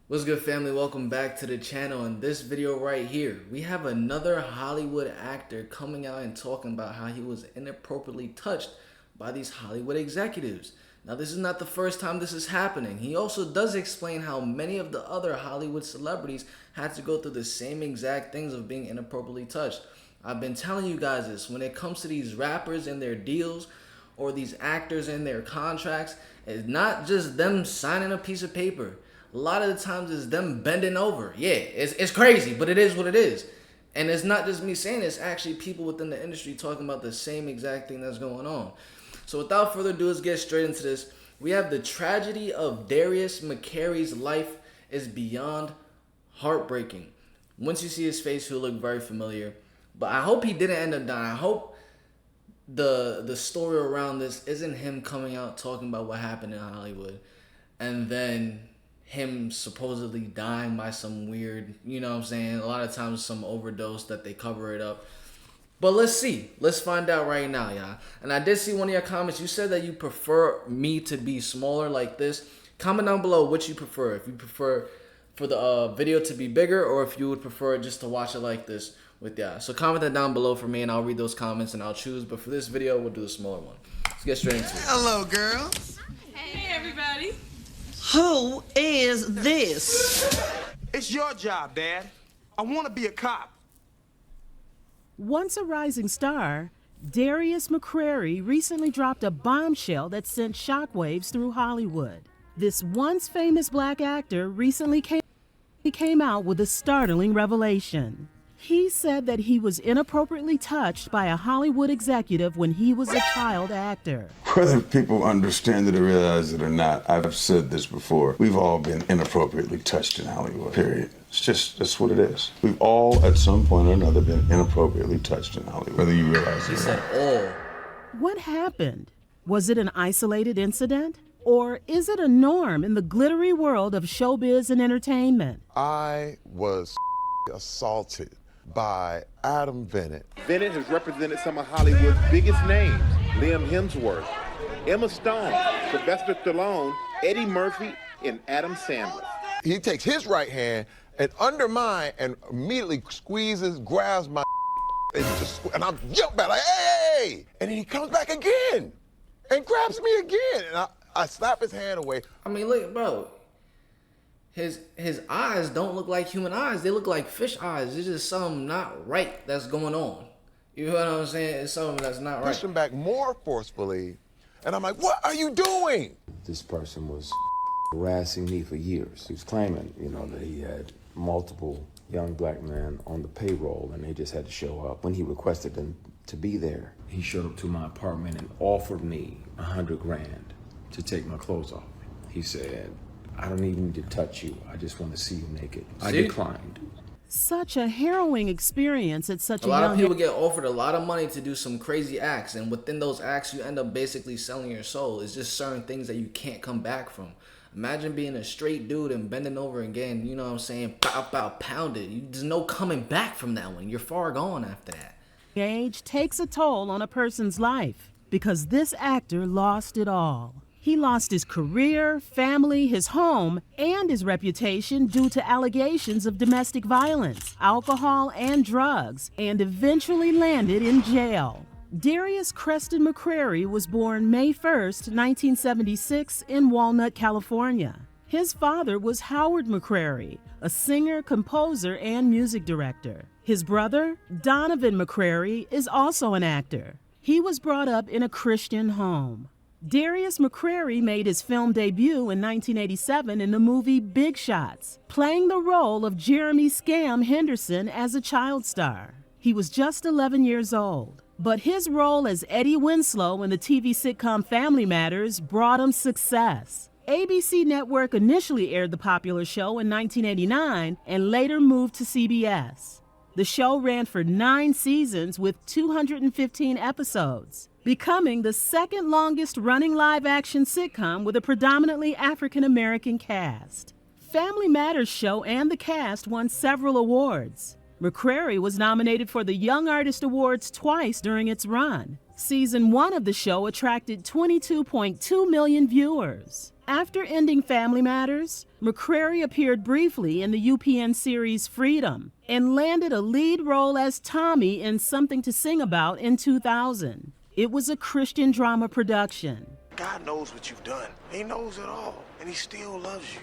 What's good, family? Welcome back to the channel. In this video right here, we have another Hollywood actor coming out and talking about how he was inappropriately touched by these Hollywood executives. Now, this is not the first time this is happening. He also does explain how many of the other Hollywood celebrities had to go through the same exact things of being inappropriately touched. I've been telling you guys this. When it comes to these rappers and their deals, or these actors and their contracts, it's not just them signing a piece of paper. A lot of the times it's them bending over. Yeah, it's crazy, but it is what it is. And it's not just me saying it, it's actually people within the industry talking about the same exact thing that's going on. So without further ado, let's get straight into this. We have the tragedy of Darius McCrary's life is beyond heartbreaking. Once you see his face, he'll look very familiar. But I hope he didn't end up dying. I hope the story around this isn't him coming out talking about what happened in Hollywood and then him supposedly dying by some weird, you know what I'm saying? A lot of times some overdose that they cover it up. But let's see. Let's find out right now, y'all. And I did see one of your comments. You said that you prefer me to be smaller like this. Comment down below which you prefer. If you prefer for the video to be bigger or if you would prefer just to watch it like this with y'all. So comment that down below for me and I'll read those comments and I'll choose. But for this video, we'll do the smaller one. Let's get straight into it. Hello, girls. Hey, everybody. Who is this? It's your job, Dad. I want to be a cop. Once a rising star, Darius McCrary recently dropped a bombshell that sent shockwaves through Hollywood. This once famous black actor recently came out with a startling revelation. He said that he was inappropriately touched by a Hollywood executive when he was a child actor. Whether people understand it or realize it or not, I've said this before, we've all been inappropriately touched in Hollywood, period. That's what it is. We've all, at some point or another, been inappropriately touched in Hollywood, whether you realize it or not. He said all. What happened? Was it an isolated incident? Or is it a norm in the glittery world of showbiz and entertainment? I was assaulted by Adam Bennett. Bennett has represented some of Hollywood's biggest names: Liam Hemsworth, Emma Stone, Sylvester Stallone, Eddie Murphy, and Adam Sandler. He takes his right hand and under mine and immediately squeezes, grabs my and I'm jump back like, hey! And then he comes back again and grabs me again. And I slap his hand away. I mean, look, bro. His eyes don't look like human eyes. They look like fish eyes. There's just something not right that's going on. You know what I'm saying? It's something that's not right. Pushed him back more forcefully. And I'm like, what are you doing? This person was harassing me for years. He was claiming, that he had multiple young black men on the payroll and they just had to show up. When he requested them to be there, he showed up to my apartment and offered me $100 grand to take my clothes off. He said, I don't even need to touch you. I just want to see you naked. I declined. Such a harrowing experience at such a lot young of people get offered a lot of money to do some crazy acts, and within those acts, you end up basically selling your soul. It's just certain things that you can't come back from. Imagine being a straight dude and bending over again, you know what I'm saying, pounded. There's no coming back from that one. You're far gone after that. Age takes a toll on a person's life because this actor lost it all. He lost his career, family, his home, and his reputation due to allegations of domestic violence, alcohol, and drugs, and eventually landed in jail. Darius Creston McCrary was born May 1st, 1976 in Walnut, California. His father was Howard McCrary, a singer, composer, and music director. His brother, Donovan McCrary, is also an actor. He was brought up in a Christian home. Darius McCrary made his film debut in 1987 in the movie Big Shots, playing the role of Jeremy Scam Henderson as a child star. He was just 11 years old, but his role as Eddie Winslow in the TV sitcom Family Matters brought him success. ABC Network initially aired the popular show in 1989 and later moved to CBS. The show ran for 9 seasons with 215 episodes, becoming the second longest running live-action sitcom with a predominantly African-American cast. Family Matters show and the cast won several awards. McCrary was nominated for the Young Artist Awards twice during its run. Season 1 of the show attracted 22.2 million viewers. After ending Family Matters, McCrary appeared briefly in the UPN series Freedom and landed a lead role as Tommy in Something to Sing About in 2000. It was a Christian drama production. God knows what you've done. He knows it all, and he still loves you.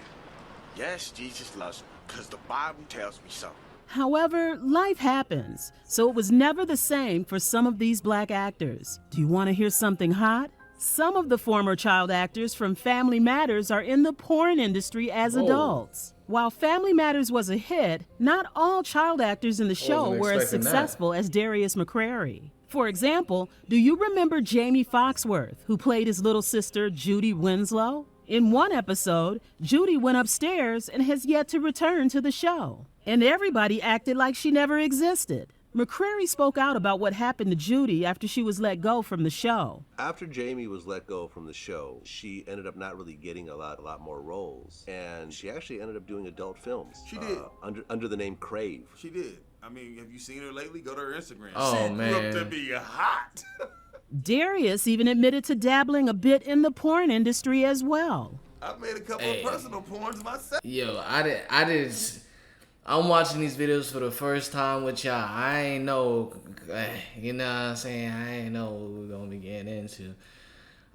Yes, Jesus loves me, because the Bible tells me so. However, life happens, so it was never the same for some of these black actors. Do you want to hear something hot? Some of the former child actors from Family Matters are in the porn industry as adults. While Family Matters was a hit, not all child actors in the show were as successful as Darius McCrary. For example, do you remember Jamie Foxworth, who played his little sister, Judy Winslow? In one episode, Judy went upstairs and has yet to return to the show. And everybody acted like she never existed. McCrary spoke out about what happened to Judy after she was let go from the show. After Jamie was let go from the show, she ended up not really getting a lot more roles. And she actually ended up doing adult films. She did. Under the name Crave. She did. I mean, have you seen her lately? Go to her Instagram. Oh, she man. grew up to be hot. Darius even admitted to dabbling a bit in the porn industry as well. I've made a couple of personal porns myself. Yo, I'm watching these videos for the first time with y'all. I ain't know, you know what I'm saying? I ain't know what we're gonna be getting into.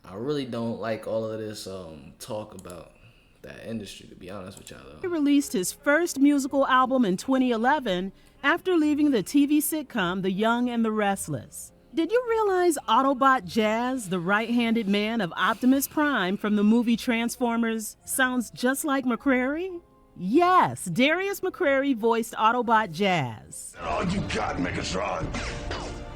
I really don't like all of this talk about that industry, to be honest with y'all though. He released his first musical album in 2011 after leaving the TV sitcom The Young and the Restless. Did you realize Autobot Jazz, the right-handed man of Optimus Prime from the movie Transformers, sounds just like McCrary? Yes, Darius McCrary voiced Autobot Jazz. All you got, Megatron.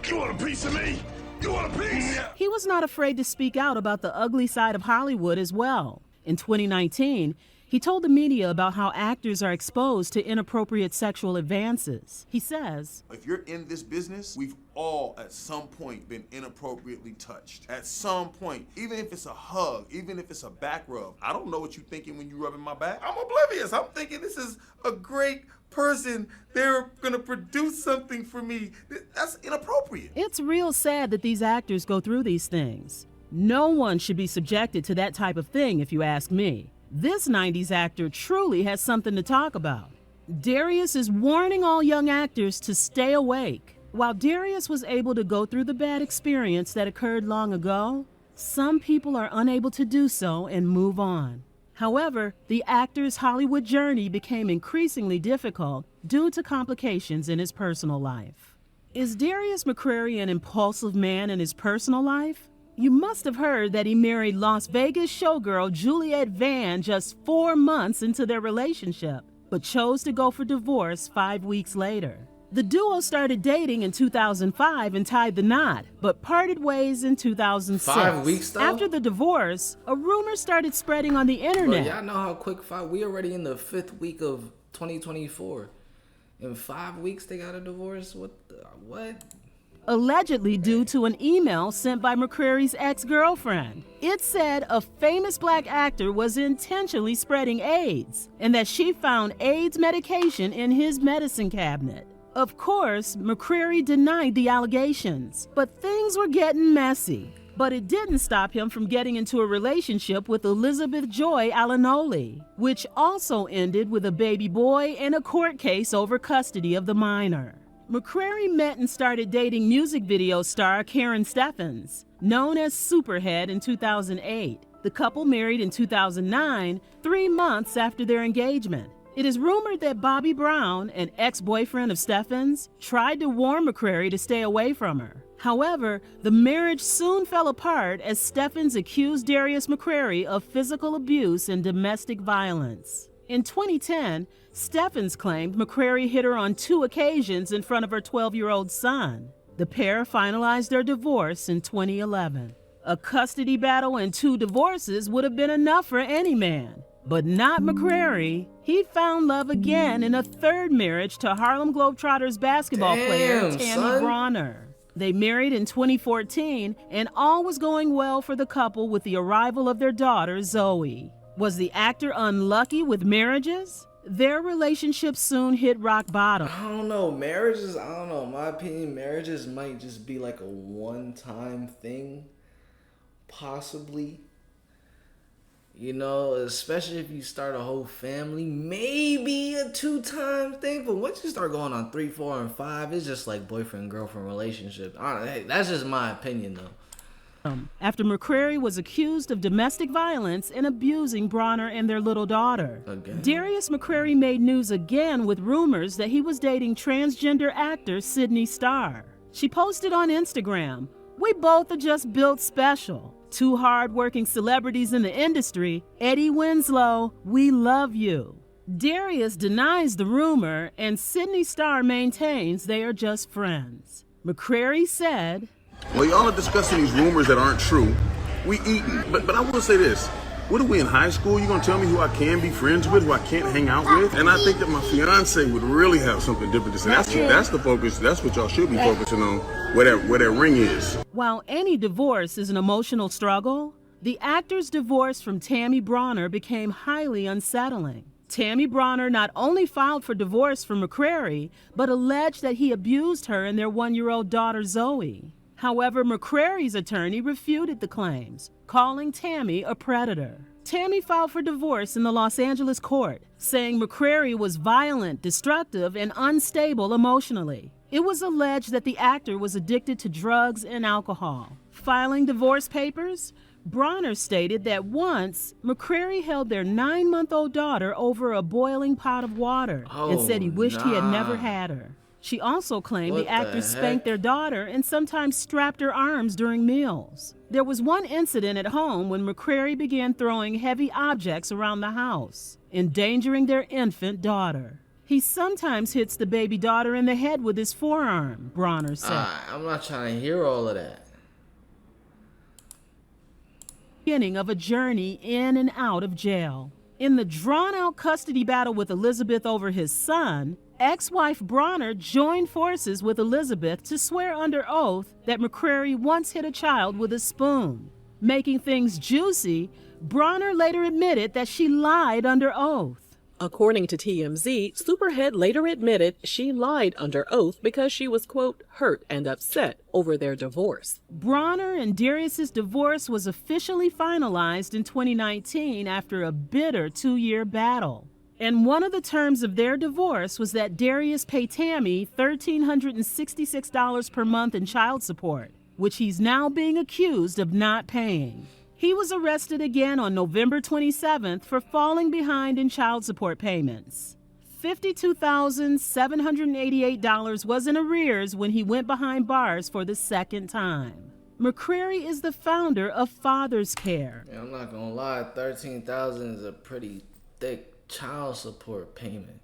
You want a piece of me? You want a piece? He was not afraid to speak out about the ugly side of Hollywood as well. In 2019, he told the media about how actors are exposed to inappropriate sexual advances. He says, If you're in this business, we've all at some point been inappropriately touched. At some point, even if it's a hug, even if it's a back rub. I don't know what you're thinking when you're rubbing my back. I'm oblivious. I'm thinking this is a great person. They're gonna produce something for me. That's inappropriate. It's real sad that these actors go through these things. No one should be subjected to that type of thing, if you ask me. This 90s actor truly has something to talk about. Darius is warning all young actors to stay awake. While Darius was able to go through the bad experience that occurred long ago, some people are unable to do so and move on. However, the actor's Hollywood journey became increasingly difficult due to complications in his personal life. Is Darius McCrary an impulsive man in his personal life? You must have heard that he married Las Vegas showgirl Juliette Vann just 4 months into their relationship, but chose to go for divorce 5 weeks later. The duo started dating in 2005 and tied the knot, but parted ways in 2006. 5 weeks though? After the divorce, a rumor started spreading on the internet. Bro, y'all know how quick we already in the 5th week of 2024. In 5 weeks they got a divorce? What? Allegedly due to an email sent by McCrary's ex-girlfriend. It said a famous black actor was intentionally spreading AIDS and that she found AIDS medication in his medicine cabinet. Of course, McCrary denied the allegations, but things were getting messy. But it didn't stop him from getting into a relationship with Elizabeth Joy Alanoli, which also ended with a baby boy and a court case over custody of the minor. McCrary met and started dating music video star Karen Steffens, known as Superhead, in 2008. The couple married in 2009, 3 months after their engagement. It is rumored that Bobby Brown, an ex-boyfriend of Steffens, tried to warn McCrary to stay away from her. However, the marriage soon fell apart as Steffens accused Darius McCrary of physical abuse and domestic violence. In 2010, Steffens claimed McCrary hit her on 2 occasions in front of her 12-year-old son. The pair finalized their divorce in 2011. A custody battle and 2 divorces would have been enough for any man. But not McCrary. He found love again in a 3rd marriage to Harlem Globetrotters basketball player Tammy Bronner. They married in 2014, and all was going well for the couple with the arrival of their daughter, Zoe. Was the actor unlucky with marriages? Their relationship soon hit rock bottom. I don't know. Marriages, I don't know. In my opinion, marriages might just be like a one-time thing. Possibly. You know, especially if you start a whole family, maybe a 2-time thing. But once you start going on 3, 4, and 5, it's just like boyfriend-girlfriend relationship. Hey, that's just my opinion, though. After McCrary was accused of domestic violence and abusing Bronner and their little daughter. Again? Darius McCrary made news again with rumors that he was dating transgender actor Sydney Starr. She posted on Instagram, "We both are just built special. Two hard-working celebrities in the industry. Eddie Winslow, we love you." Darius denies the rumor, and Sydney Starr maintains they are just friends. McCrary said, Well, y'all are discussing these rumors that aren't true. We eating. But I will say this. What are we in high school? You gonna tell me who I can be friends with, who I can't hang out with? And I think that my fiance would really have something different to say. That's the focus. That's what y'all should be focusing on, where that ring is. While any divorce is an emotional struggle, the actor's divorce from Tammy Bronner became highly unsettling. Tammy Bronner not only filed for divorce from McCrary, but alleged that he abused her and their 1-year-old daughter Zoe. However, McCrary's attorney refuted the claims, calling Tammy a predator. Tammy filed for divorce in the Los Angeles court, saying McCrary was violent, destructive, and unstable emotionally. It was alleged that the actor was addicted to drugs and alcohol. Filing divorce papers, Bronner stated that once, McCrary held their 9-month-old daughter over a boiling pot of water and said he wished he had never had her. She also claimed the actor spanked their daughter and sometimes strapped her arms during meals. There was one incident at home when McCrary began throwing heavy objects around the house, endangering their infant daughter. He sometimes hits the baby daughter in the head with his forearm, Bronner said. I'm not trying to hear all of that. Beginning of a journey in and out of jail. In the drawn-out custody battle with Elizabeth over his son, ex-wife Bronner joined forces with Elizabeth to swear under oath that McCrary once hit a child with a spoon. Making things juicy, Bronner later admitted that she lied under oath. According to TMZ, Superhead later admitted she lied under oath because she was, quote, hurt and upset over their divorce. Bronner and Darius's divorce was officially finalized in 2019 after a bitter 2-year battle. And one of the terms of their divorce was that Darius pay Tammy $1,366 per month in child support, which he's now being accused of not paying. He was arrested again on November 27th for falling behind in child support payments. $52,788 was in arrears when he went behind bars for the second time. McCrary is the founder of Father's Care. Yeah, I'm not gonna lie, $13,000 is a pretty thick child support payment.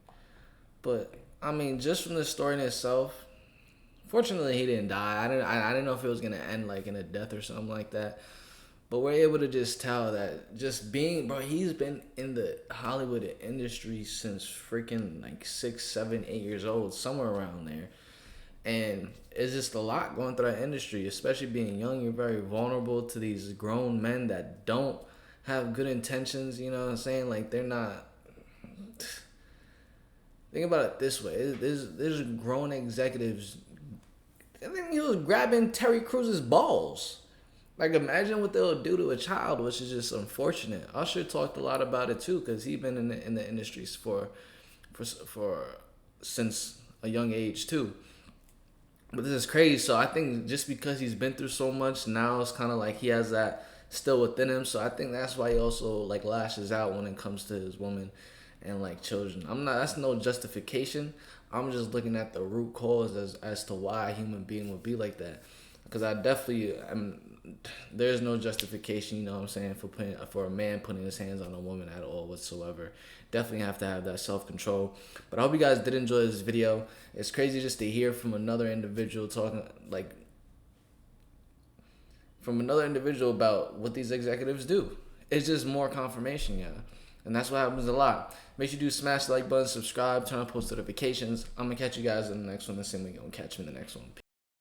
But I mean, just from the story in itself, fortunately he didn't die. I didn't know if it was gonna end like in a death or something like that. But we're able to just tell that just being, bro, he's been in the Hollywood industry since freaking like 6, 7, 8 years old, somewhere around there. And it's just a lot going through that industry, especially being young. You're very vulnerable to these grown men that don't have good intentions, you know what I'm saying? Like, they're not. Think about it this way. There's grown executives. I think he was grabbing Terry Cruz's balls. Like, imagine what they'll do to a child, which is just unfortunate. Usher talked a lot about it too, because he's been in the industries for since a young age too. But this is crazy. So I think just because he's been through so much, now it's kind of like he has that still within him. So I think that's why he also like lashes out when it comes to his woman and like children. That's no justification. I'm just looking at the root cause as to why a human being would be like that. Because there's no justification, you know what I'm saying, for a man putting his hands on a woman at all whatsoever. Definitely have to have that self-control. But I hope you guys did enjoy this video. It's crazy just to hear from another individual about what these executives do. It's just more confirmation, yeah. And that's what happens a lot. Make sure you do smash the like button, subscribe, turn on post notifications. I'm going to catch you guys in the next one. The same way you're going to catch me in the next one.